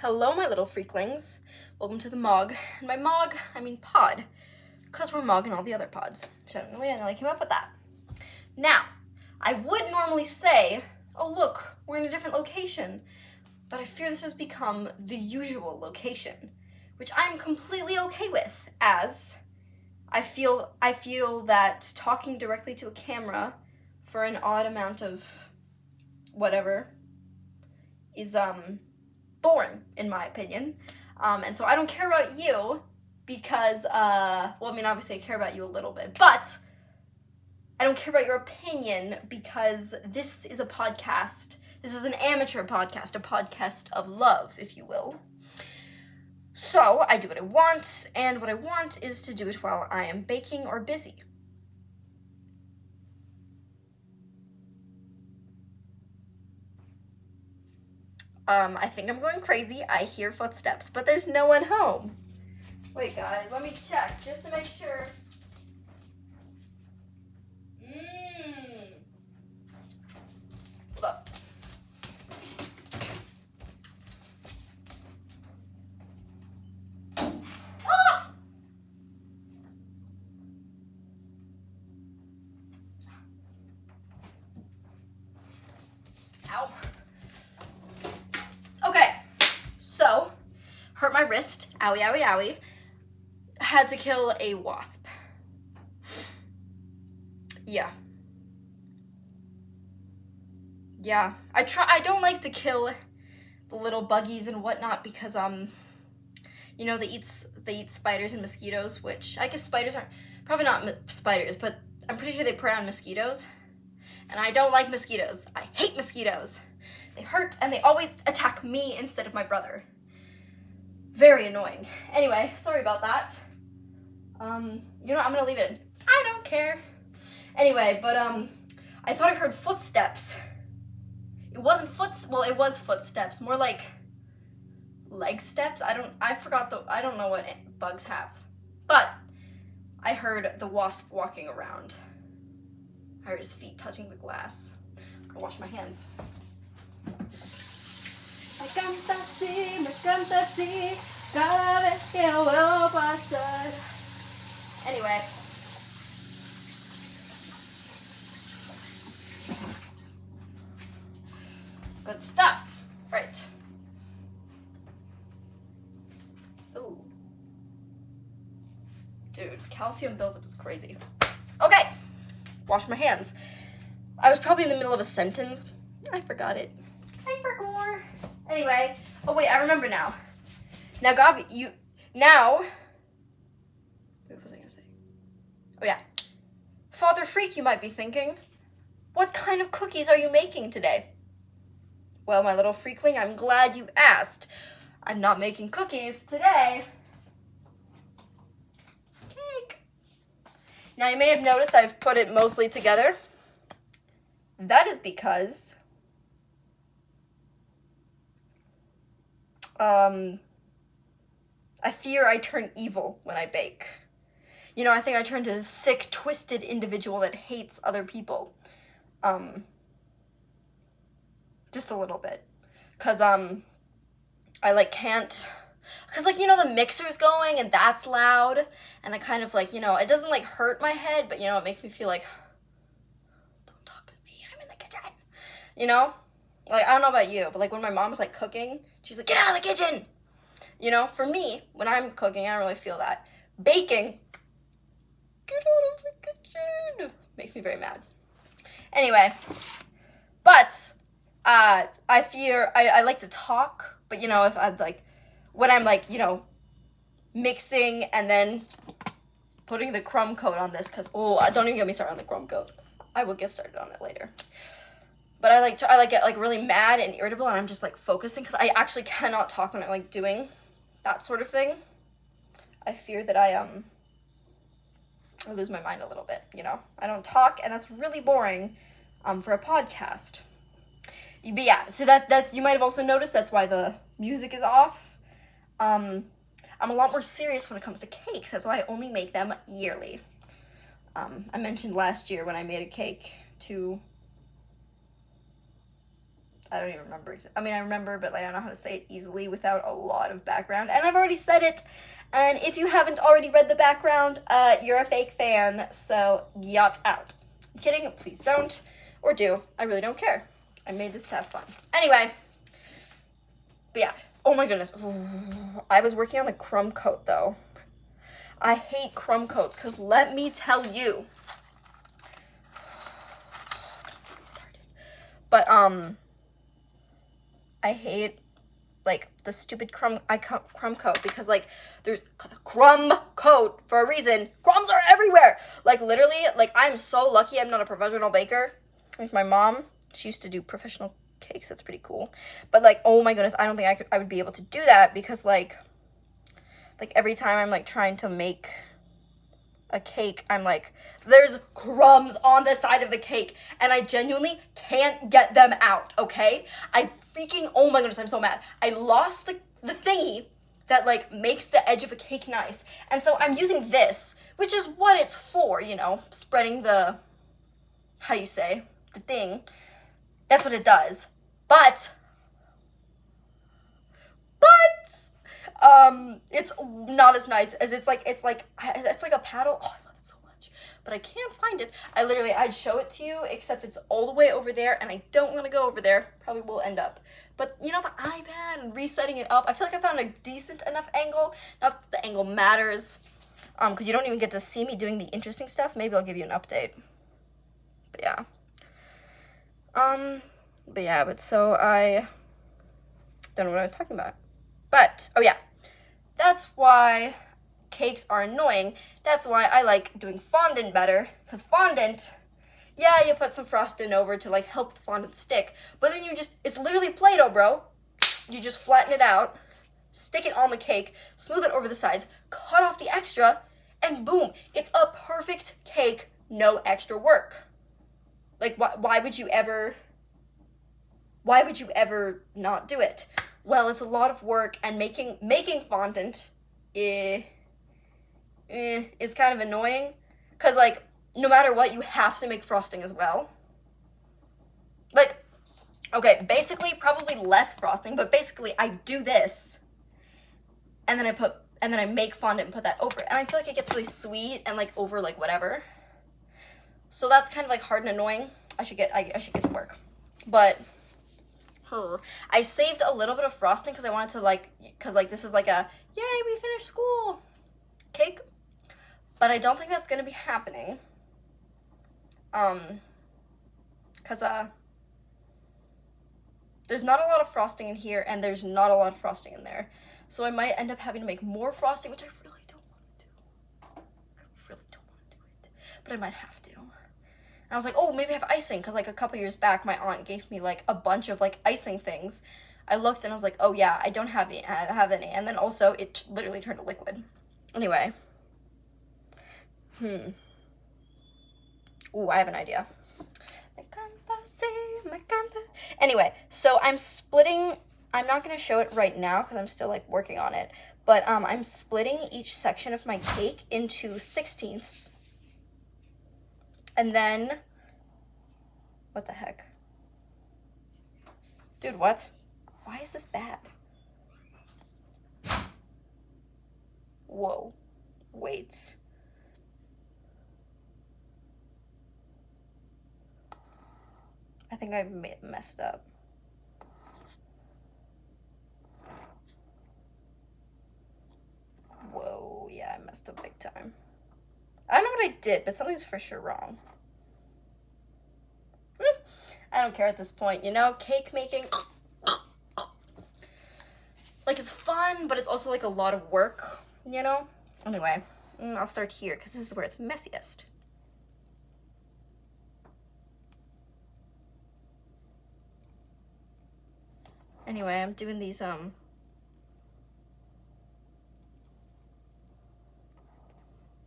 Hello, my little freaklings. Welcome to the Mog. And by Mog, I mean pod, because we're Mog and all the other pods. Generally, and I came up with that. Now, I would normally say, oh look, we're in a different location, but I fear this has become the usual location, which I'm completely okay with, as I feel that talking directly to a camera for an odd amount of whatever is boring, in my opinion. And so I don't care about you because, obviously I care about you a little bit, but I don't care about your opinion because this is a podcast. This is an amateur podcast, a podcast of love, if you will. So I do what I want, and what I want is to do it while I am baking or busy. I think I'm going crazy. I hear footsteps, but there's no one home. Wait, guys, let me check just to make sure. Hold up. Ah! Ow. Okay, so, hurt my wrist, owie, owie, owie. Had to kill a wasp. Yeah, I don't like to kill the little buggies and whatnot because, they eat spiders and mosquitoes, which I guess spiders aren't, probably not spiders, but I'm pretty sure they prey on mosquitoes. And I don't like mosquitoes. I hate mosquitoes. They hurt and they always attack me instead of my brother. Very annoying. Anyway, sorry about that. I'm gonna leave it in. I don't care. Anyway, but I thought I heard footsteps. It wasn't it was footsteps, more like leg steps. I don't know what bugs have. But I heard the wasp walking around. I heard his feet touching the glass. I'll wash my hands. Anyway. Good stuff. Right. Ooh. Dude, calcium buildup is crazy. Okay. Wash my hands. I was probably in the middle of a sentence. I forgot it. Anyway. Oh wait, I remember now. Now, Gavi, what was I gonna say? Oh yeah. Father Freak, you might be thinking, what kind of cookies are you making today? Well, my little freakling, I'm glad you asked. I'm not making cookies today. Cake. Now, you may have noticed I've put it mostly together. That is because I fear I turn evil when I bake. I think I turn to a sick, twisted individual that hates other people. Just a little bit. Because, I, can't... Because, the mixer's going, and that's loud, and I kind of, it doesn't, hurt my head, but, it makes me feel like, don't talk to me, I'm in the kitchen. I don't know about you, but, when my mom's, cooking, she's like, get out of the kitchen! For me, when I'm cooking, I don't really feel that. Baking, get out of the kitchen! Makes me very mad. Anyway, but... I fear, I like to talk, but, if I'm, when I'm, mixing and then putting the crumb coat on this, because, don't even get me started on the crumb coat. I will get started on it later. But I get, really mad and irritable, and I'm just, focusing, because I actually cannot talk when I'm, doing that sort of thing. I fear that I lose my mind a little bit, I don't talk, and that's really boring, for a podcast. But yeah, so that you might have also noticed that's why the music is off. I'm a lot more serious when it comes to cakes. That's why I only make them yearly. I mentioned last year when I made a cake to I don't even remember. I mean, I remember, but like I don't know how to say it easily without a lot of background. And I've already said it. And if you haven't already read the background, you're a fake fan. So yacht out. I'm kidding. Please don't. Or do. I really don't care. I made this to have fun. Anyway. But yeah. Oh my goodness. I was working on the crumb coat though. I hate crumb coats because let me tell you. But I hate like the stupid crumb coat because like there's crumb coat for a reason. Crumbs are everywhere. Like literally, like I'm so lucky I'm not a professional baker. Like my mom, she used to do professional cakes. That's pretty cool. But like, oh my goodness, I don't think I would be able to do that because like every time I'm like trying to make a cake, I'm like, there's crumbs on the side of the cake and I genuinely can't get them out, okay? I freaking, oh my goodness, I'm so mad. I lost the thingy that like makes the edge of a cake nice. And so I'm using this, which is what it's for, you know, spreading the, how you say, the thing. That's what it does. But it's not as nice as it's like a paddle. Oh, I love it so much, but I can't find it. I'd show it to you, except it's all the way over there, and I don't want to go over there. Probably will end up. But you know, the iPad and resetting it up, I feel like I found a decent enough angle. Not that the angle matters, because you don't even get to see me doing the interesting stuff. Maybe I'll give you an update. But yeah. But so I don't know what I was talking about. But, oh yeah, that's why cakes are annoying. That's why I like doing fondant better, because fondant, yeah, you put some frosting over to like help the fondant stick, but then it's literally Play-Doh, bro. You just flatten it out, stick it on the cake, smooth it over the sides, cut off the extra, and boom, it's a perfect cake, no extra work. Like, why would you ever not do it? Well, it's a lot of work, and making fondant is kind of annoying, because, like, no matter what, you have to make frosting as well. Like, okay, basically, probably less frosting, but basically, I do this, and then I make fondant and put that over it, and I feel like it gets really sweet and, like, over, like, whatever. So that's kind of, like, hard and annoying. I should get to work. But I saved a little bit of frosting because I wanted to because this was like a, yay, we finished school cake. But I don't think that's going to be happening. Because there's not a lot of frosting in here and there's not a lot of frosting in there. So I might end up having to make more frosting, which I really don't want to do. But I might have to. And I was like, oh, maybe I have icing, because like a couple years back, my aunt gave me like a bunch of like icing things. I looked and I was like, oh yeah, I don't have any. And then also it literally turned to liquid. Anyway. Ooh, I have an idea. Anyway, so I'm splitting, I'm not going to show it right now because I'm still like working on it, but I'm splitting each section of my cake into 16ths. And then, what the heck? Dude, what? Why is this bad? Whoa. Wait. I think I messed up. Whoa, yeah, I messed up big time. I don't know what I did, but something's for sure wrong. I don't care at this point, you know? Cake making, like, it's fun, but it's also, like, a lot of work, you know? Anyway, I'll start here, because this is where it's messiest. Anyway, I'm doing these, oh,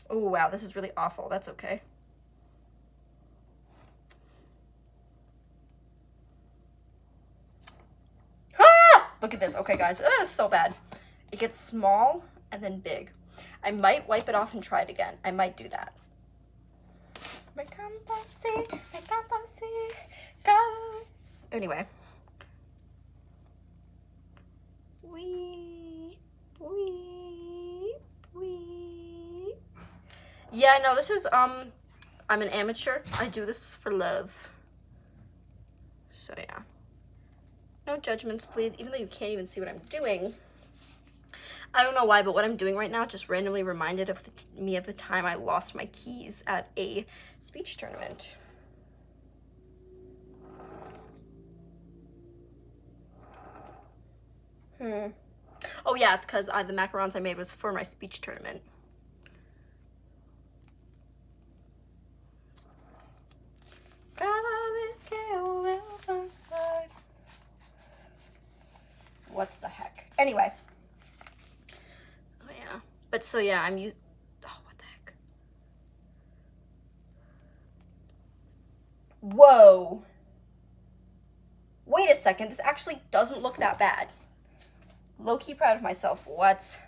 wow, this is really awful. That's okay. Look at this. Okay, guys, this is so bad. It gets small and then big. I might wipe it off and try it again. I might do that. Anyway, Yeah, no, this is, I'm an amateur. I do this for love. So, yeah. No judgments, please, even though you can't even see what I'm doing. I don't know why, but what I'm doing right now just randomly reminded of me of the time I lost my keys at a speech tournament. Oh yeah, it's because the macarons I made was for my speech tournament. What the heck? Anyway. Oh yeah. But so yeah, I'm using, oh, what the heck? Whoa. Wait a second, this actually doesn't look that bad. Low-key proud of myself. What?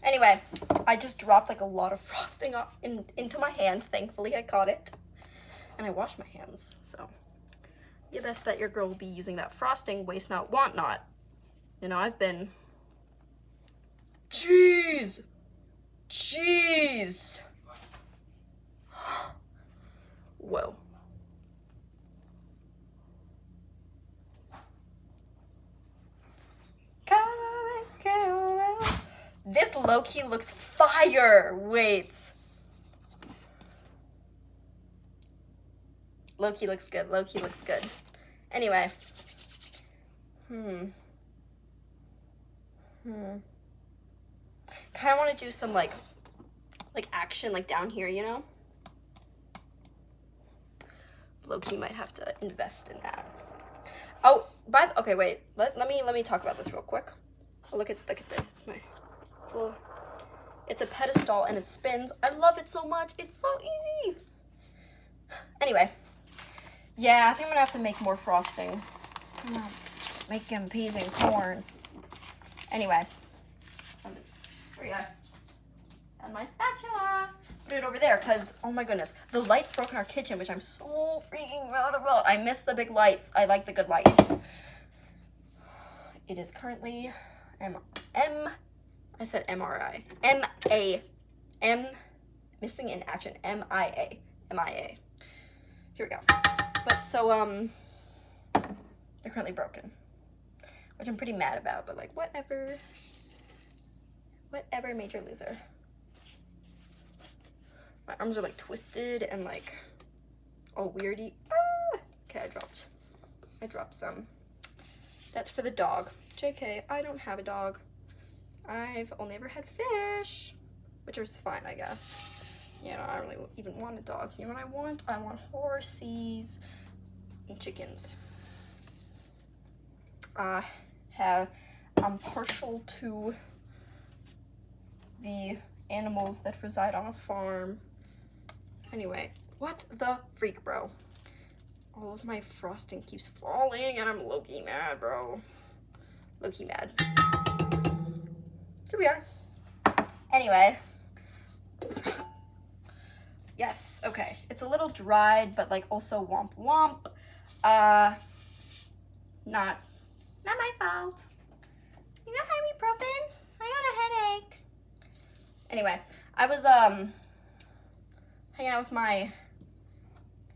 Anyway, I just dropped like a lot of frosting into my hand. Thankfully, I caught it. And I washed my hands, so you best bet your girl will be using that frosting, waste not, want not. You know, I've been... Jeez! Jeez! Whoa. This low-key looks fire! Wait. Low-key looks good. Low-key looks good. Anyway. Kind of want to do some like action like down here, you know? Low-key might have to invest in that. Oh, okay, wait. Let me talk about this real quick. Oh, look at this. It's a pedestal and it spins. I love it so much. It's so easy. Anyway. Yeah, I think I'm gonna have to make more frosting. I'm not making peas and corn. Anyway. Here we go. And my spatula. Put it over there because, oh my goodness, the lights broke in our kitchen, which I'm so freaking mad about. I miss the big lights. I like the good lights. It is currently I said MRI. Missing in action. MIA. Here we go. But so, they're currently broken, which I'm pretty mad about, but like, whatever. Whatever, major loser. My arms are like twisted and like all weirdy. Ah! Okay, I dropped some. That's for the dog. JK, I don't have a dog. I've only ever had fish, which is fine, I guess. You know, I don't really even want a dog. You know what I want? I want horses and chickens. I'm partial to the animals that reside on a farm. Anyway, what the freak, bro? All of my frosting keeps falling and I'm low-key mad, bro. Low-key mad. Here we are. Anyway. Yes, okay. It's a little dried, but like also womp womp. Not my fault. You got ibuprofen? I got a headache. Anyway, I was hanging out with my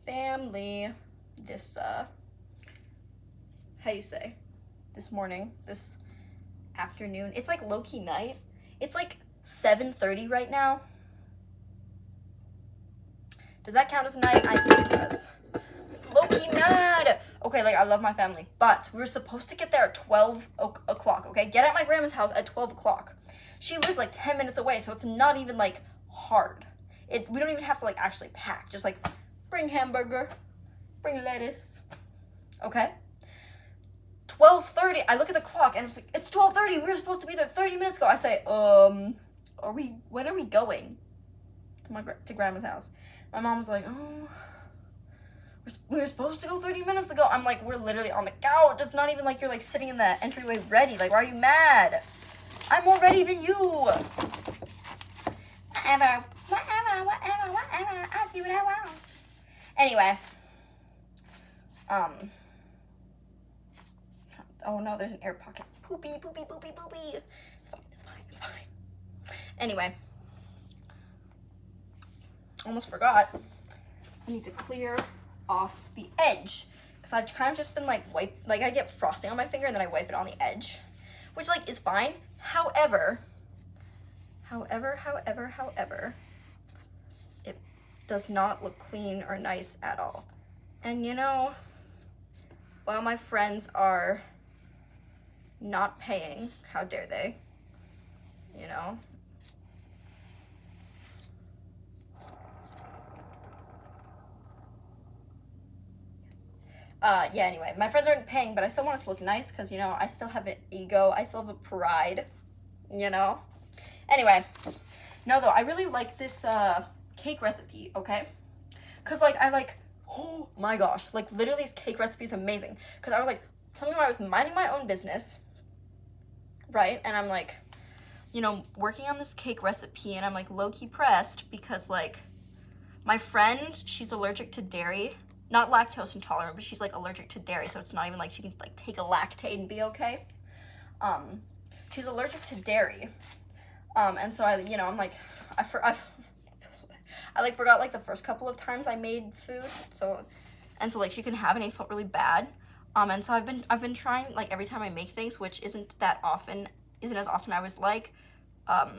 family this this morning, this afternoon. It's like low-key night. It's like 7:30 right now. Does that count as night? I think it does. Low-key mad. Okay, like I love my family, but we were supposed to get there at 12 o'clock, okay? Get at my grandma's house at 12 o'clock. She lives like 10 minutes away, so it's not even like hard. We don't even have to like actually pack. Just like bring hamburger, bring lettuce, okay? 12:30, I look at the clock and it's like, it's 12:30, we were supposed to be there 30 minutes ago. I say, when are we going? To grandma's house. My mom was like, oh, we were supposed to go 30 minutes ago. I'm like, we're literally on the couch. It's not even like you're like sitting in the entryway ready. Like, why are you mad? I'm more ready than you. Whatever. whatever, I'll do what I want. Anyway, oh no, there's an air pocket. Poopy, poopy, poopy, poopy. It's fine, it's fine, it's fine. Anyway, almost forgot. I need to clear off the edge because I've kind of just been like I get frosting on my finger and then I wipe it on the edge, which like is fine. However, it does not look clean or nice at all. And you know, while my friends are not paying, how dare they, you know? Yeah, anyway, my friends aren't paying, but I still want it to look nice because, you know, I still have an ego. I still have a pride, you know? Anyway, no, though, I really like this cake recipe, okay? Because, like, oh my gosh, like, literally this cake recipe is amazing. Because I was, like, telling me I was minding my own business, right? And I'm, like, you know, working on this cake recipe, and I'm, like, low-key pressed because, like, my friend, she's allergic to dairy. Not lactose intolerant, but she's like allergic to dairy, so it's not even like she can like take a Lactaid and be okay. She's allergic to dairy, and so I'm like, I feel so bad. I like forgot like the first couple of times I made food, so like she couldn't have it, and it felt really bad. And so I've been trying like every time I make things, which isn't as often I was like, but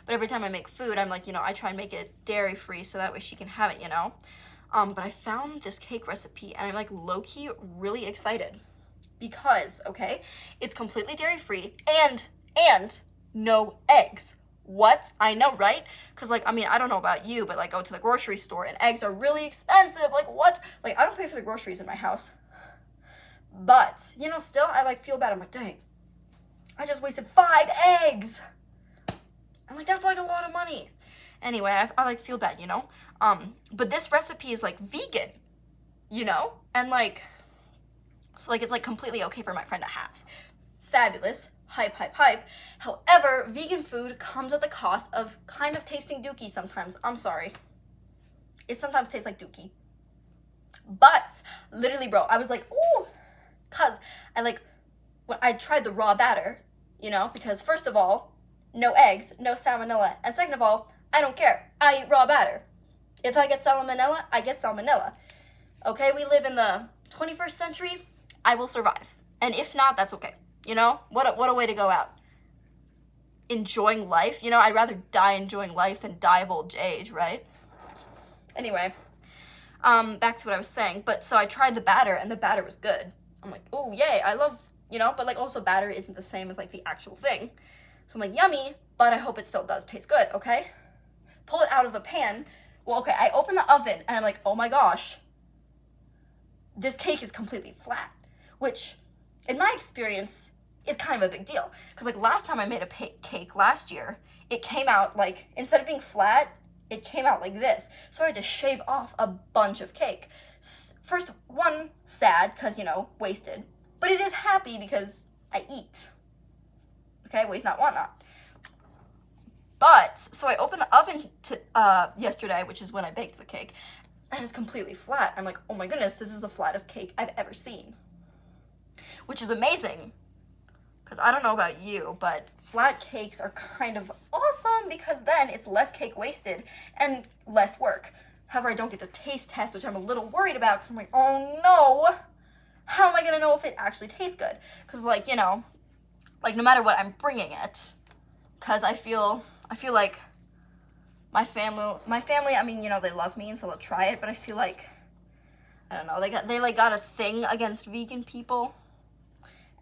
every time I make food, I'm like, you know, I try and make it dairy free so that way she can have it, you know. But I found this cake recipe and I'm like low-key really excited because, okay, it's completely dairy-free and no eggs. What? I know, right? Because, like, I mean, I don't know about you, but, like, go to the grocery store and eggs are really expensive. Like, what? Like, I don't pay for the groceries in my house. But, you know, still, I, like, feel bad. I'm like, dang, I just wasted 5 eggs. I'm like, that's, like, a lot of money. Anyway, I like feel bad, you know? But this recipe is like vegan, you know? And like, so like it's like completely okay for my friend to have. Fabulous. Hype, hype, hype. However, vegan food comes at the cost of kind of tasting dookie sometimes. I'm sorry. It sometimes tastes like dookie. But literally, bro, I was like, ooh, cause when I tried the raw batter, you know, because first of all, no eggs, no salmonella. And second of all, I don't care. I eat raw batter. If I get salmonella, I get salmonella. Okay, we live in the 21st century. I will survive. And if not, that's okay. You know, what a way to go out. Enjoying life. You know, I'd rather die enjoying life than die of old age, right? Anyway, back to what I was saying. But so I tried the batter and the batter was good. I'm like, oh, yay. I love, you know, but like also batter isn't the same as like the actual thing. So I'm like, yummy, but I hope it still does taste good, okay? Pull it out of the pan. Well, okay, I open the oven and I'm like, oh my gosh, this cake is completely flat, which in my experience is kind of a big deal. Because like last time I made a cake last year, it came out like, instead of being flat, it came out like this. So I had to shave off a bunch of cake. First, one, sad, because, you know, wasted. But it is happy because I eat. Okay, waste not, want not. But, so I opened the oven yesterday, which is when I baked the cake, and it's completely flat. I'm like, oh my goodness, this is the flattest cake I've ever seen. Which is amazing, because I don't know about you, but flat cakes are kind of awesome because then it's less cake wasted and less work. However, I don't get to taste test, which I'm a little worried about because I'm like, oh no, how am I going to know if it actually tastes good? Because, like, you know, like no matter what, I'm bringing it because I feel like my family, I mean, you know, they love me and so they'll try it, but I feel like, I don't know, they got a thing against vegan people.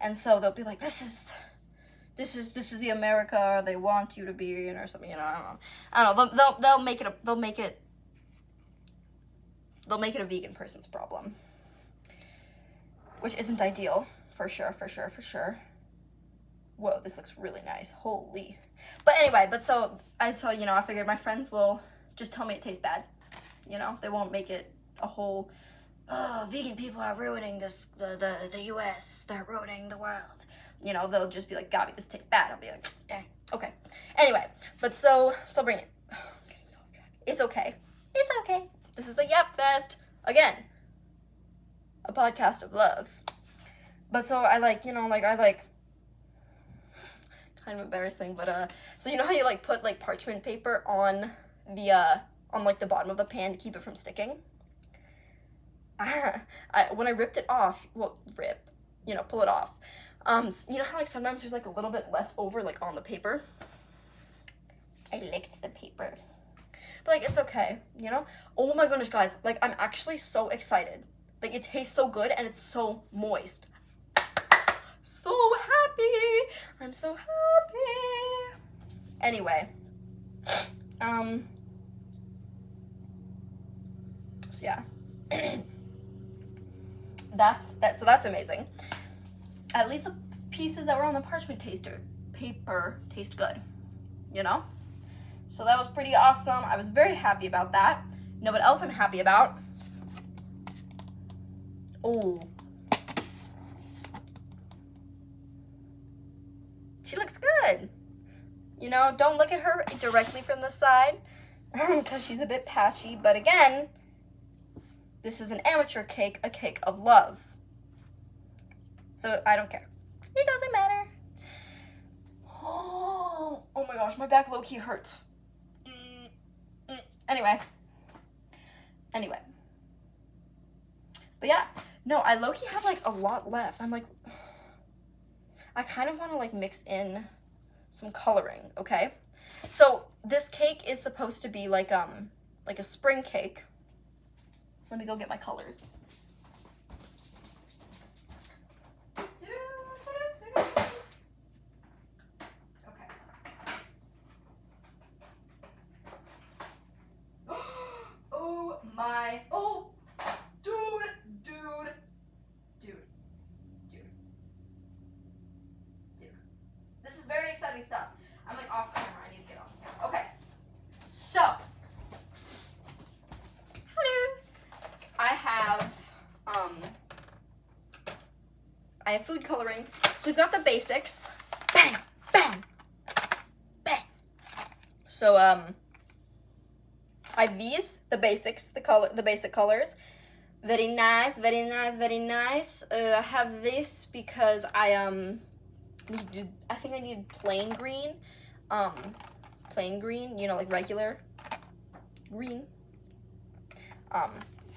And so they'll be like, this is the America they want you to be in or something, you know, I don't know. They'll make it a vegan person's problem. Which isn't ideal, for sure. Whoa, this looks really nice. Holy. But anyway, so you know, I figured my friends will just tell me it tastes bad. You know, they won't make it a whole, oh, vegan people are ruining the US. They're ruining the world. You know, they'll just be like, Gabi, this tastes bad. I'll be like, dang, okay. Anyway, but so bring it. Oh, I'm getting so off track. It's okay. It's okay. This is a Yap Fest. Again, a podcast of love. But so I like, you know, like I like, kind of embarrassing, but so you know how you like put like parchment paper on the on like the bottom of the pan to keep it from sticking? When I ripped it off, well, pull it off. You know how like sometimes there's like a little bit left over like on the paper? I licked the paper. But like, it's okay, you know? Oh my goodness, guys, like I'm actually so excited. Like it tastes so good and it's so moist. So happy. I'm so happy. Anyway, so yeah. So that's amazing. At least the pieces that were on the parchment paper taste good, you know? So that was pretty awesome. I was very happy about that. You know what else I'm happy about? Oh. She looks good. You know, don't look at her directly from the side because she's a bit patchy. But again, this is an amateur cake, a cake of love. So I don't care. It doesn't matter. Oh my gosh, my back low-key hurts. Anyway. But yeah, no, I low-key have like a lot left. I'm like, I kind of want to like mix in some coloring, okay? So this cake is supposed to be like a spring cake. Let me go get my colors. Dude. This is very exciting stuff. I'm like off camera, I need to get on camera. Okay, so, hello. I have food coloring. So we've got the basics. Bang, bang, bang. So, I have these, the basics, the basic colors. Very nice, very nice, very nice. I have this because I think I needed plain green. Plain green, you know, like regular green.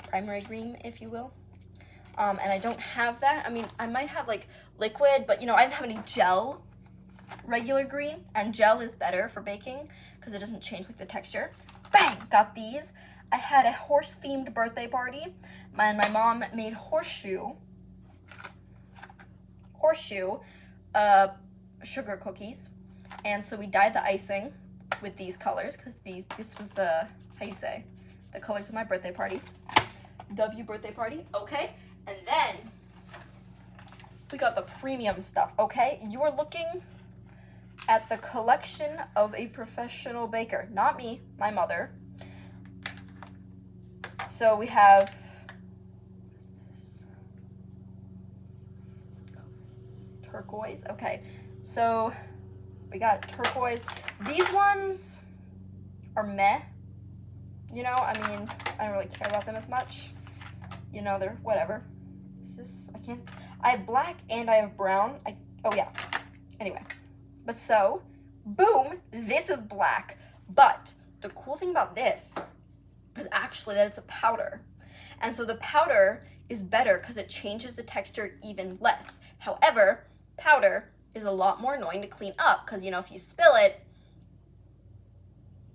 Primary green, if you will. And I don't have that. I mean, I might have like liquid, but you know, I didn't have any gel regular green, and gel is better for baking because it doesn't change like the texture. Bang! Got these. I had a horse-themed birthday party, and my mom made horseshoe sugar cookies, and so we dyed the icing with these colors because this was the colors of my birthday party. W birthday party, okay? And then we got the premium stuff, okay? You are looking at the collection of a professional baker. Not me, my mother. So we have, what is this? What color is this? Turquoise, okay. So we got turquoise. These ones are meh. You know, I mean, I don't really care about them as much. You know, they're whatever. Is this, I have black and I have brown. Oh yeah, anyway. But so, boom, this is black. But the cool thing about this is actually that it's a powder. And so the powder is better because it changes the texture even less. However, powder is a lot more annoying to clean up because, you know, if you spill it,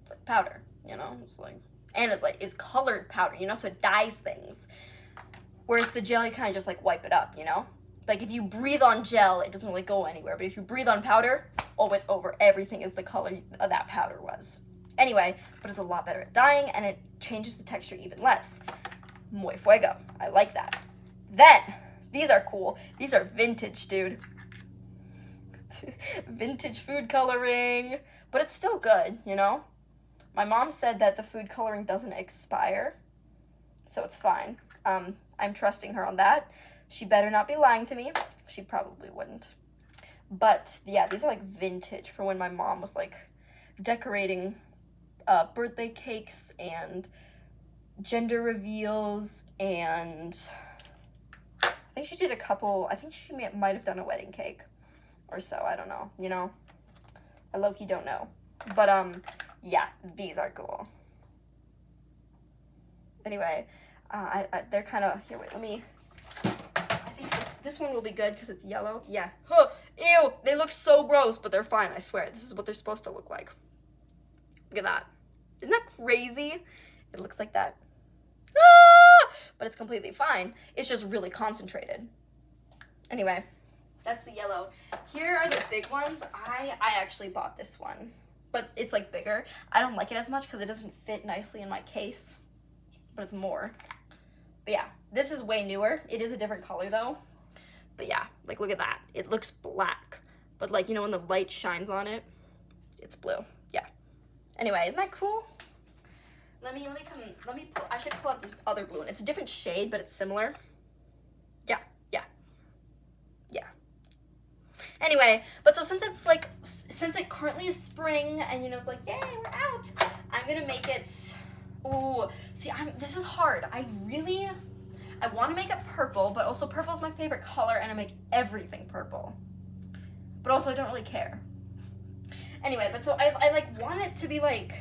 it's like powder, you know? It's like, and it like is colored powder, you know, so it dyes things. Whereas the gel, you kind of just like wipe it up, you know? Like if you breathe on gel, it doesn't really go anywhere. But if you breathe on powder, oh, it's over. Everything is the color that powder was. Anyway, but it's a lot better at dyeing and it changes the texture even less. Muy fuego. I like that. Then, these are cool. These are vintage, dude. Vintage food coloring. But it's still good, you know? My mom said that the food coloring doesn't expire. So it's fine. I'm trusting her on that. She better not be lying to me. She probably wouldn't. But yeah, these are like vintage for when my mom was like decorating birthday cakes and gender reveals, and I think she did a couple, I think she might have done a wedding cake or so, I don't know, you know? I low-key don't know. But, yeah, these are cool. Anyway, they're kind of, here, wait, let me, I think this one will be good because it's yellow. Yeah. Huh, ew, they look so gross, but they're fine, I swear. This is what they're supposed to look like. Look at that. Isn't that crazy? It looks like that. Ah! But it's completely fine. It's just really concentrated. Anyway, that's the yellow. Here are the big ones. I actually bought this one, but it's like bigger. I don't like it as much because it doesn't fit nicely in my case, but it's more. But yeah, this is way newer. It is a different color though. But yeah, like look at that. It looks black, but like, you know, when the light shines on it, it's blue. Yeah. Anyway, isn't that cool? I should pull out this other blue one. It's a different shade, but it's similar. Yeah. Anyway, but so since it currently is spring and, you know, it's like, yay, we're out, I'm gonna make it, ooh, see, this is hard. I want to make it purple, but also purple is my favorite color and I make everything purple. But also I don't really care. Anyway, but so I like want it to be like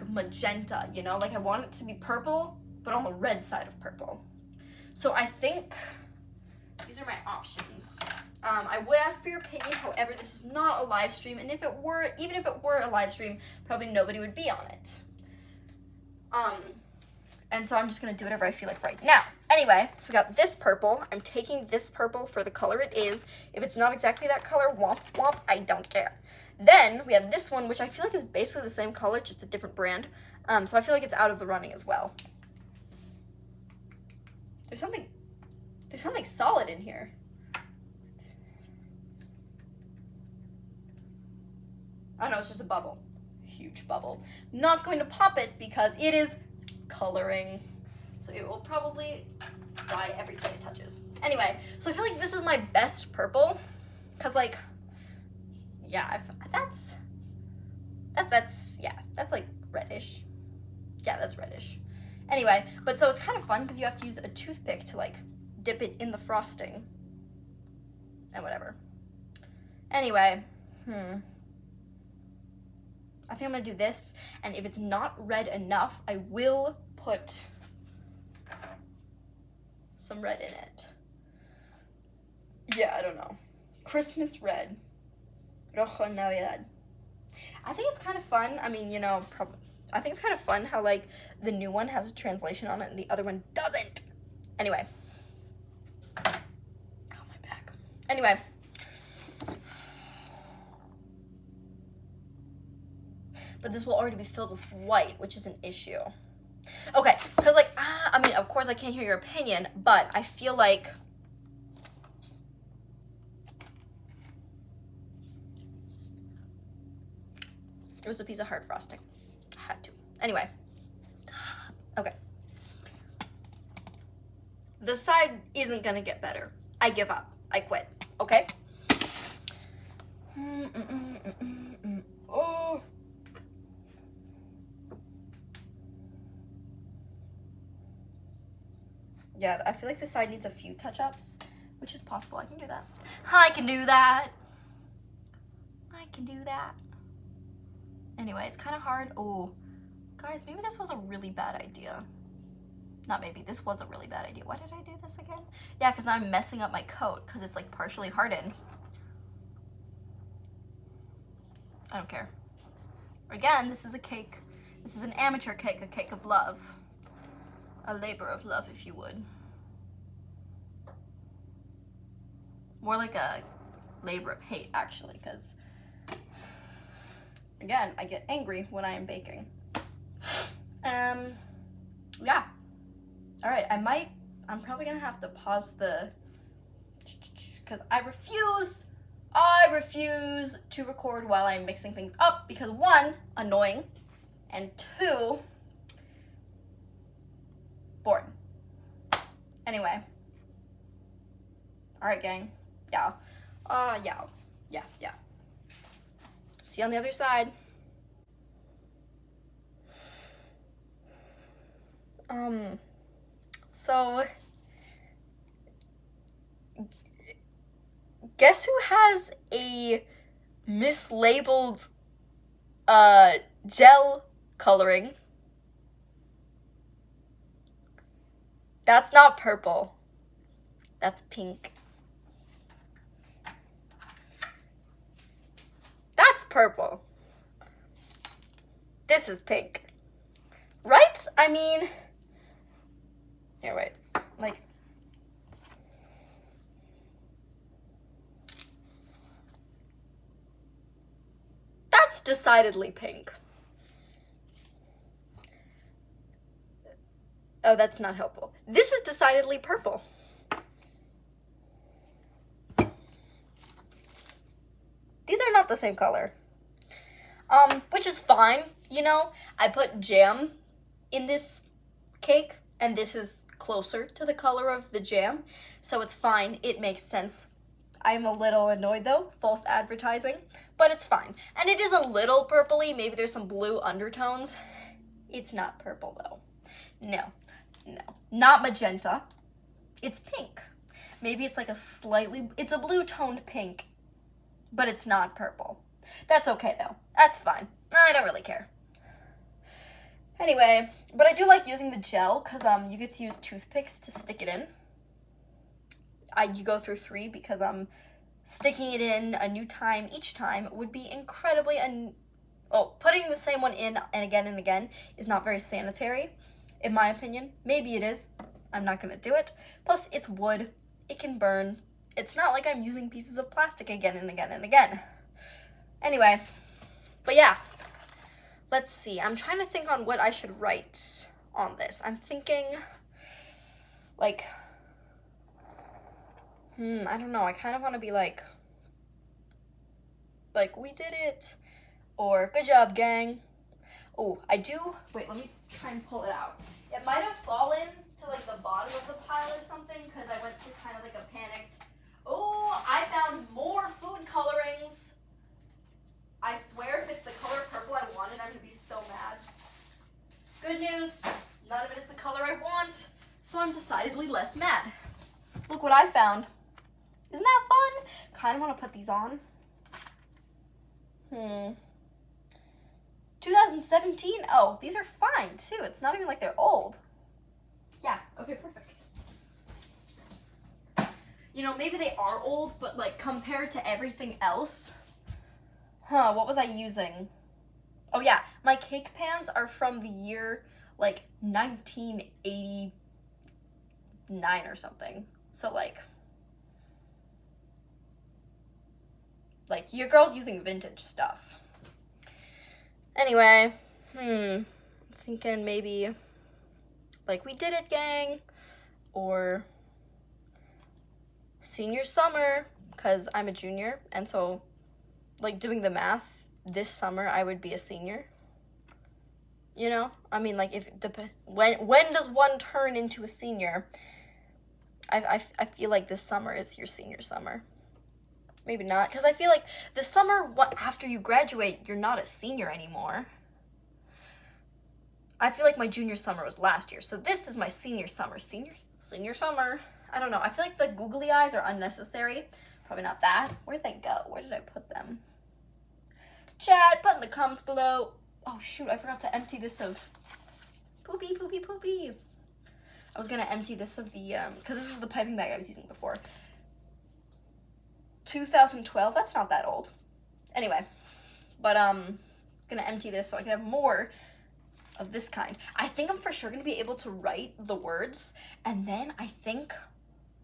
magenta, you know? Like I want it to be purple, but on the red side of purple. So I think these are my options. I would ask for your opinion, however, this is not a live stream, and even if it were a live stream, probably nobody would be on it. And so I'm just gonna do whatever I feel like right now. Anyway, so we got this purple. I'm taking this purple for the color it is. If it's not exactly that color, womp womp, I don't care. Then we have this one, which I feel like is basically the same color, just a different brand. So I feel like it's out of the running as well. There's something solid in here. Oh no, it's just a bubble. Huge bubble. Not going to pop it because it is coloring. So it will probably dye everything it touches. Anyway, so I feel like this is my best purple. Cause like, yeah, that's like reddish. Yeah, that's reddish. Anyway, but so it's kind of fun because you have to use a toothpick to like dip it in the frosting. And whatever. Anyway, I think I'm gonna do this, and if it's not red enough, I will put some red in it. Yeah, I don't know. Christmas red. Rojo Navidad. I think it's kind of fun. I mean, you know, I think it's kind of fun how like the new one has a translation on it and the other one doesn't. Anyway. Oh, my back. Anyway. But this will already be filled with white, which is an issue. Okay, because like, I mean, of course I can't hear your opinion, but I feel like it was a piece of hard frosting. I had to. Anyway. Okay. The side isn't gonna get better. I give up. I quit. Okay? Oh. Yeah, I feel like the side needs a few touch-ups, which is possible. I can do that. I can do that. I can do that. Anyway, it's kind of hard. Oh, guys, maybe this was a really bad idea. Not maybe, this was a really bad idea. Why did I do this again? Yeah, because now I'm messing up my coat because it's like partially hardened. I don't care. Again, this is a cake. This is an amateur cake, a cake of love. A labor of love, if you would. More like a labor of hate, actually, because, again, I get angry when I am baking. Yeah. All right, I'm probably gonna have to pause the, because I refuse to record while I'm mixing things up because one, annoying, and two, boring. Anyway. All right, gang. Yeah. Yeah. See you on the other side. So guess who has a mislabeled gel coloring? That's not purple. That's pink. That's purple. This is pink. Right? I mean, here, wait. Like, that's decidedly pink. Oh, that's not helpful. This is decidedly purple. These are not the same color. Which is fine, you know? I put jam in this cake, and this is closer to the color of the jam, so it's fine. It makes sense. I'm a little annoyed though, false advertising, but it's fine. And it is a little purpley, maybe there's some blue undertones. It's not purple though. No, not magenta. It's pink. Maybe it's like it's a blue toned pink, but it's not purple. That's okay though, that's fine. I don't really care. Anyway, but I do like using the gel because you get to use toothpicks to stick it in. You go through 3 because sticking it in a new time each time would be incredibly putting the same one in and again is not very sanitary, in my opinion. Maybe it is. I'm not gonna do it. Plus, it's wood. It can burn. It's not like I'm using pieces of plastic again and again. Anyway, but yeah. Let's see. I'm trying to think on what I should write on this. I'm thinking, like, I don't know. I kind of want to be like, we did it, or good job, gang. Oh, I do. Wait, let me try and pull it out. It might have fallen to like the bottom of the pile or something because I went through kind of like a panicked. Oh, I found more food colorings. I swear if it's the color purple I wanted, I'm gonna be so mad. Good news, none of it is the color I want, so I'm decidedly less mad. Look what I found. Isn't that fun? Kind of want to put these on. 2017? Oh, these are fine too. It's not even like they're old. Yeah, okay, perfect. You know, maybe they are old, but like compared to everything else. What was I using? Oh yeah, my cake pans are from the year like 1989 or something. So like your girl's using vintage stuff. Anyway, thinking maybe like we did it, gang, or senior summer, because I'm a junior, and so like doing the math, this summer I would be a senior. You know, I mean, like when does one turn into a senior? I feel like this summer is your senior summer. Maybe not, because I feel like the summer after you graduate, you're not a senior anymore. I feel like my junior summer was last year, so this is my senior summer. Senior summer. I don't know. I feel like the googly eyes are unnecessary. Probably not that. Where'd they go? Where did I put them? Chat, put in the comments below. Oh shoot, I forgot to empty this of poopy. I was gonna empty this of the, because this is the piping bag I was using before. 2012, that's not that old. Anyway, but gonna empty this so I can have more of this kind. I think I'm for sure gonna be able to write the words, and then I think,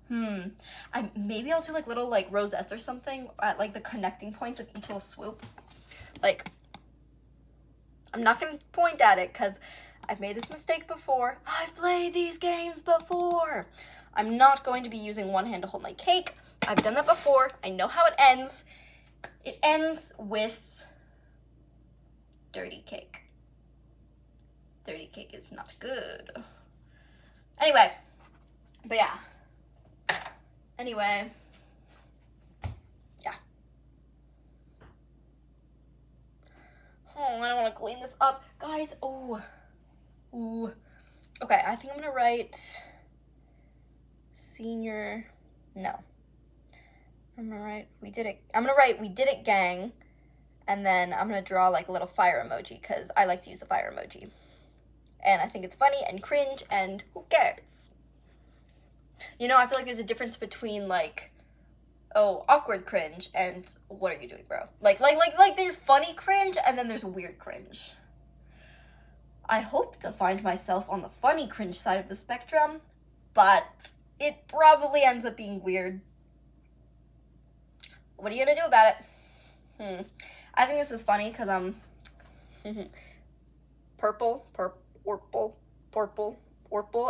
maybe I'll do like little like rosettes or something at like the connecting points of each little swoop. Like, I'm not gonna point at it because I've made this mistake before. I've played these games before. I'm not going to be using one hand to hold my cake. I've done that before. I know how it ends. It ends with dirty cake. Dirty cake is not good. Anyway, but yeah. Anyway, yeah. Oh, I don't want to clean this up. Guys, ooh. Okay, I think I'm gonna write senior, no. I'm gonna write we did it gang, and then I'm gonna draw like a little fire emoji because I like to use the fire emoji. And I think it's funny and cringe, and who cares? You know, I feel like there's a difference between like, oh, awkward cringe and what are you doing, bro? Like there's funny cringe and then there's weird cringe. I hope to find myself on the funny cringe side of the spectrum, but it probably ends up being weird. What are you gonna do about it? I think this is funny because I'm purple,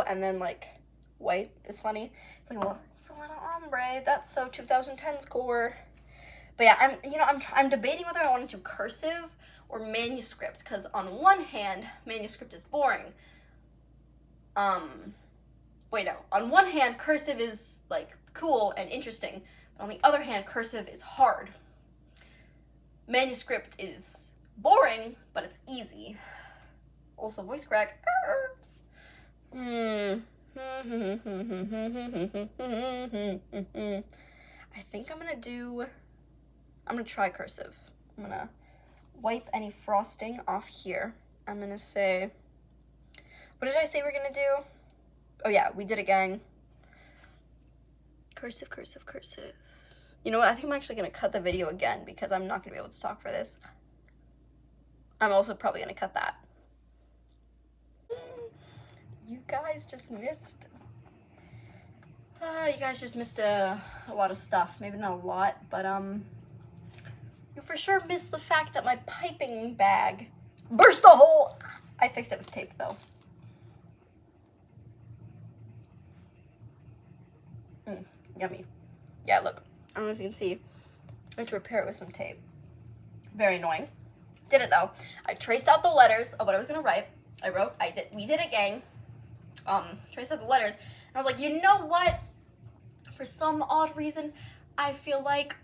and then like white is funny. It's like it's a little ombre. That's so 2010s core. But yeah, I'm debating whether I want to do cursive or manuscript, because on one hand, manuscript is boring. On one hand, cursive is like cool and interesting, but on the other hand, cursive is hard. Manuscript is boring, but it's easy. Also, voice crack. I think I'm gonna try cursive. I'm gonna wipe any frosting off here. I'm gonna say, what did I say we're gonna do? Oh yeah, we did it, gang. Cursive. You know what? I think I'm actually gonna cut the video again because I'm not gonna be able to talk for this. I'm also probably gonna cut that. You guys just missed a lot of stuff. Maybe not a lot, but you for sure missed the fact that my piping bag burst a hole. I fixed it with tape though. Yummy. Yeah, look. I don't know if you can see. I had to repair it with some tape. Very annoying. Did it though. I traced out the letters of what I was gonna write. We did it, gang. Traced out the letters. And I was like, you know what? For some odd reason, I feel like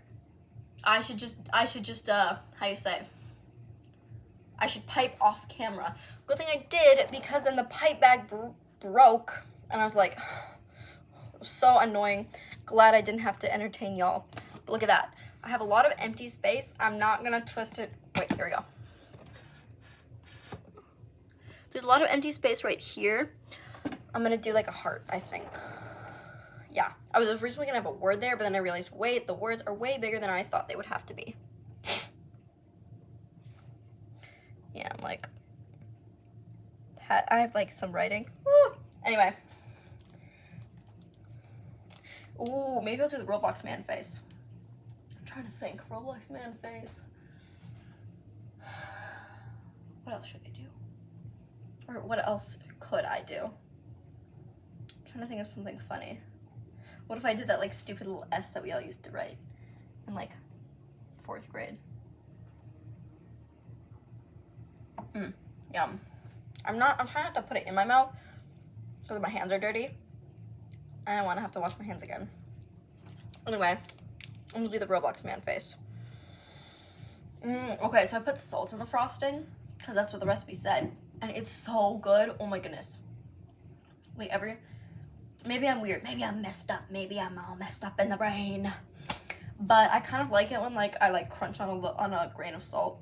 I should just, how you say? I should pipe off camera. Good thing I did, because then the pipe bag broke, and I was like, so annoying. Glad I didn't have to entertain y'all. But look at that. I have a lot of empty space. I'm not gonna twist it. Wait, here we go. There's a lot of empty space right here. I'm gonna do like a heart, I think. Yeah, I was originally gonna have a word there, but then I realized, wait, the words are way bigger than I thought they would have to be. Yeah, I'm like, I have like some writing. Woo! Anyway. Ooh, maybe I'll do the Roblox man face. I'm trying to think. Roblox man face. What else should I do? Or what else could I do? I'm trying to think of something funny. What if I did that like stupid little S that we all used to write in like 4th grade? Yum. I'm trying not to put it in my mouth because my hands are dirty. I don't want to have to wash my hands again. Anyway, I'm gonna do the Roblox man face. Okay, so I put salt in the frosting because that's what the recipe said, and it's so good. Oh my goodness. Wait, maybe I'm weird. Maybe I'm messed up. Maybe I'm all messed up in the brain. But I kind of like it when like I like crunch on a grain of salt.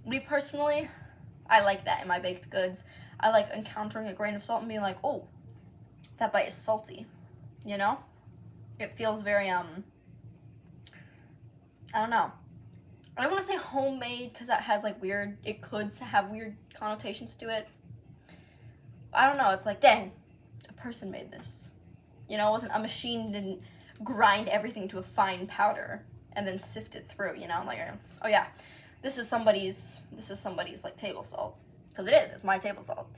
Me personally, I like that in my baked goods. I like encountering a grain of salt and being like, oh, that bite is salty. You know? It feels very, I don't know. I don't want to say homemade because that has like it could have weird connotations to it. I don't know. It's like, dang, a person made this. You know, it wasn't a machine, didn't grind everything to a fine powder and then sift it through, you know? Like, oh yeah, this is somebody's like table salt. Because it's my table salt.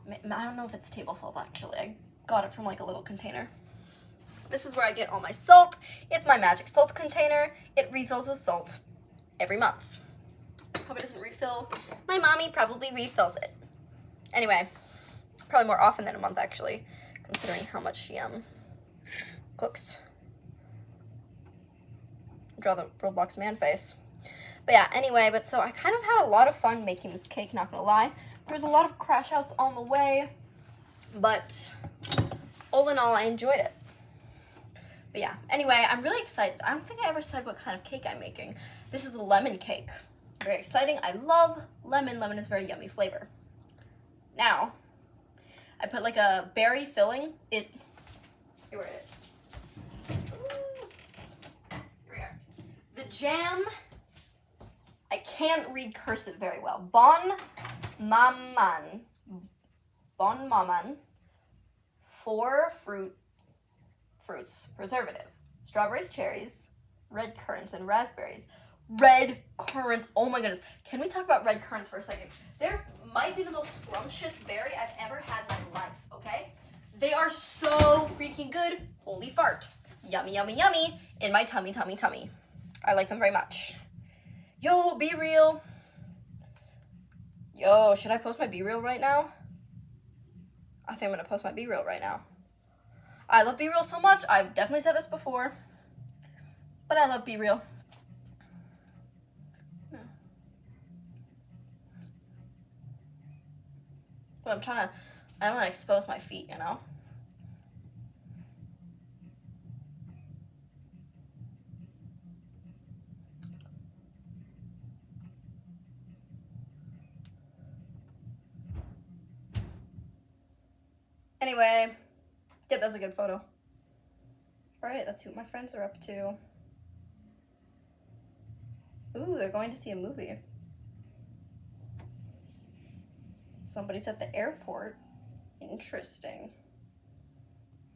I don't know if it's table salt actually. I got it from like a little container. This is where I get all my salt. It's my magic salt container. It refills with salt every month. Probably doesn't refill. My mommy probably refills it. Anyway, probably more often than a month actually, considering how much she cooks. Draw the Roblox man face. But yeah, anyway, so I kind of had a lot of fun making this cake, not gonna lie. There's a lot of crash outs on the way. But all in all, I enjoyed it. But yeah, anyway, I'm really excited. I don't think I ever said what kind of cake I'm making. This is a lemon cake. Very exciting. I love lemon. Lemon is a very yummy flavor. Now, I put like a berry filling. Here it is. Here we are. The jam, I can't read cursive very well. Bon Maman. 4 fruits, preservative. Strawberries, cherries, red currants, and raspberries. Red currants, oh my goodness. Can we talk about red currants for a second? They're might be the most scrumptious berry I've ever had in my life, okay? They are so freaking good. Holy fart. Yummy, yummy, yummy. In my tummy, tummy, tummy. I like them very much. Yo, Be Real. Yo, should I post my Be Real right now? I think I'm gonna post my Be Real right now. I love Be Real so much. I've definitely said this before, but I love Be Real. But I don't want to expose my feet, you know? Anyway, yeah, that's a good photo. All right, let's see what my friends are up to. Ooh, they're going to see a movie. Somebody's at the airport. Interesting.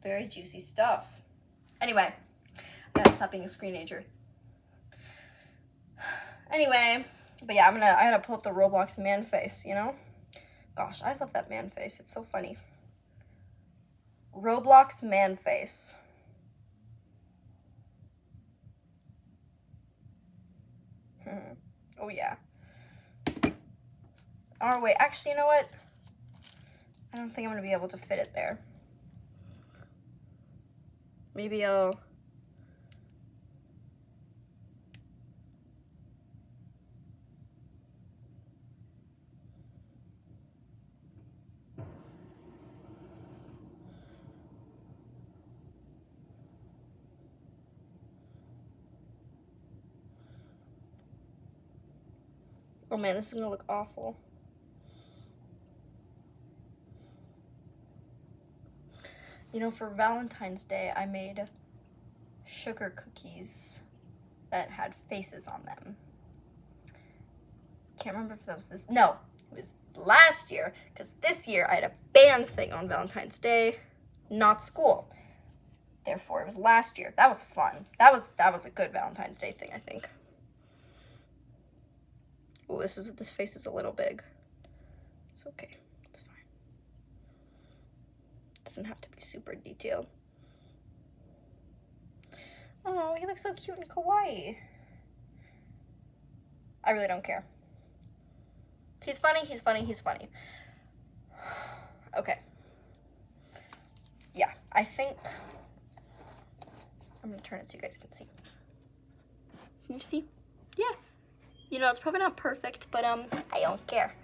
Very juicy stuff. Anyway, I gotta stop being a screenager. Anyway, but yeah, I gotta pull up the Roblox man face, you know? Gosh, I love that man face. It's so funny. Roblox man face. Oh yeah. Oh wait, actually, you know what? I don't think I'm gonna be able to fit it there. Maybe I'll... Oh man, this is gonna look awful. You know, for Valentine's Day, I made sugar cookies that had faces on them. Can't remember if that was this. No, it was last year, because this year I had a band thing on Valentine's Day, not school. Therefore, it was last year. That was fun. That was a good Valentine's Day thing, I think. Oh, this face is a little big. It's okay. It's fine. It doesn't have to be super detailed. Oh, he looks so cute and kawaii. I really don't care. He's funny, he's funny, he's funny. Okay. Yeah, I think I'm gonna turn it so you guys can see. Can you see? Yeah. You know, it's probably not perfect, but I don't care.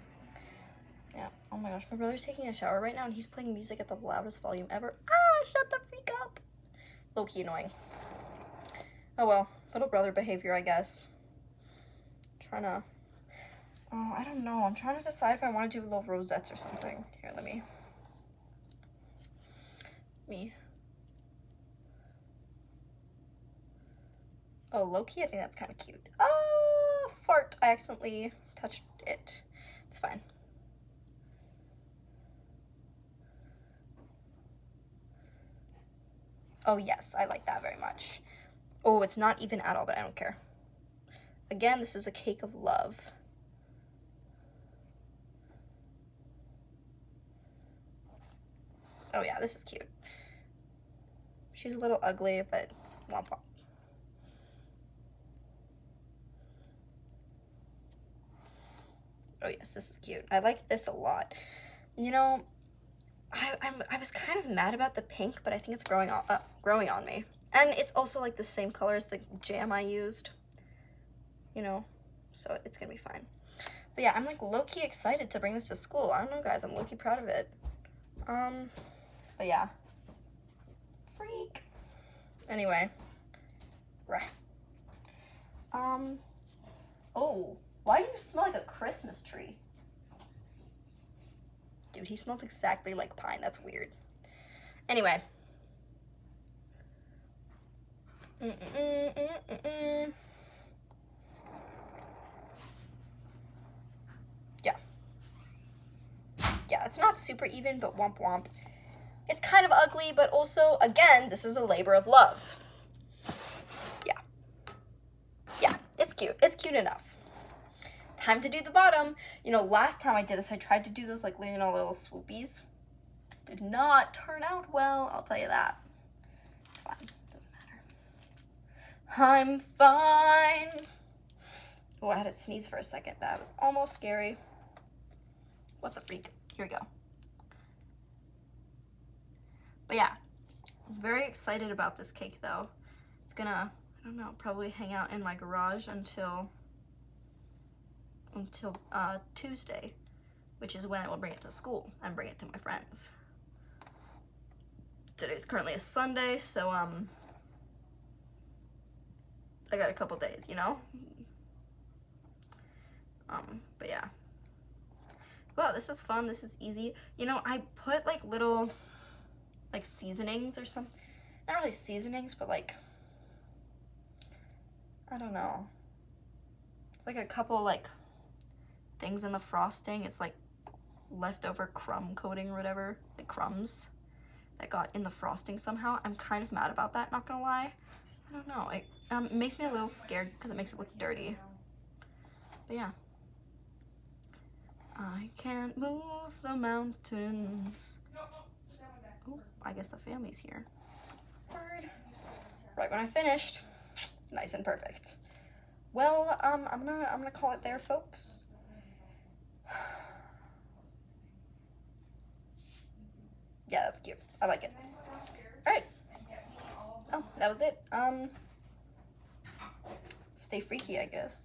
Yeah. Oh my gosh, my brother's taking a shower right now and he's playing music at the loudest volume ever. Ah, shut the freak up. Low-key annoying. Oh well, little brother behavior, I guess. Trying to... Oh, I don't know. I'm trying to decide if I want to do little rosettes or something. Here, let me... Oh, low-key, I think that's kind of cute. Oh, fart. I accidentally touched it. It's fine. Oh, yes, I like that very much. Oh, it's not even at all, but I don't care. Again, this is a cake of love. Oh yeah, this is cute. She's a little ugly, but womp womp. Oh yes, this is cute. I like this a lot. You know, I was kind of mad about the pink, but I think it's growing on me. And it's also like the same color as the jam I used. You know, so it's gonna be fine. But yeah, I'm like low-key excited to bring this to school. I don't know, guys, I'm low-key proud of it. But yeah. Freak. Anyway. Right. Oh, why do you smell like a Christmas tree? Dude, he smells exactly like pine. That's weird. Anyway. Yeah. Yeah, it's not super even, but womp womp. It's kind of ugly, but also, again, this is a labor of love. Yeah. Yeah, it's cute. It's cute enough. Time to do the bottom. You know, last time I did this, I tried to do those like little swoopies. Did not turn out well, I'll tell you that. It's fine. Doesn't matter. I'm fine. Oh, I had to sneeze for a second. That was almost scary. What the freak? Here we go. But yeah, I'm very excited about this cake though. It's gonna, I don't know, probably hang out in my garage until Tuesday, which is when I will bring it to school and bring it to my friends. Today's currently a Sunday, so I got a couple days, you know? But yeah. Wow, this is fun, this is easy. You know, I put like little like seasonings or something. Not really seasonings, but like, I don't know. It's like a couple like things in the frosting. It's like leftover crumb coating or whatever, like crumbs that got in the frosting somehow. I'm kind of mad about that, not gonna lie. I don't know, it makes me a little scared because it makes it look dirty. But yeah. I can't move the mountains. Oh, I guess the family's here. Bird. Right when I finished. Nice and perfect. Well, I'm gonna call it there, folks. Yeah, that's cute. I like it. Alright. Oh, that was it. Stay freaky, I guess.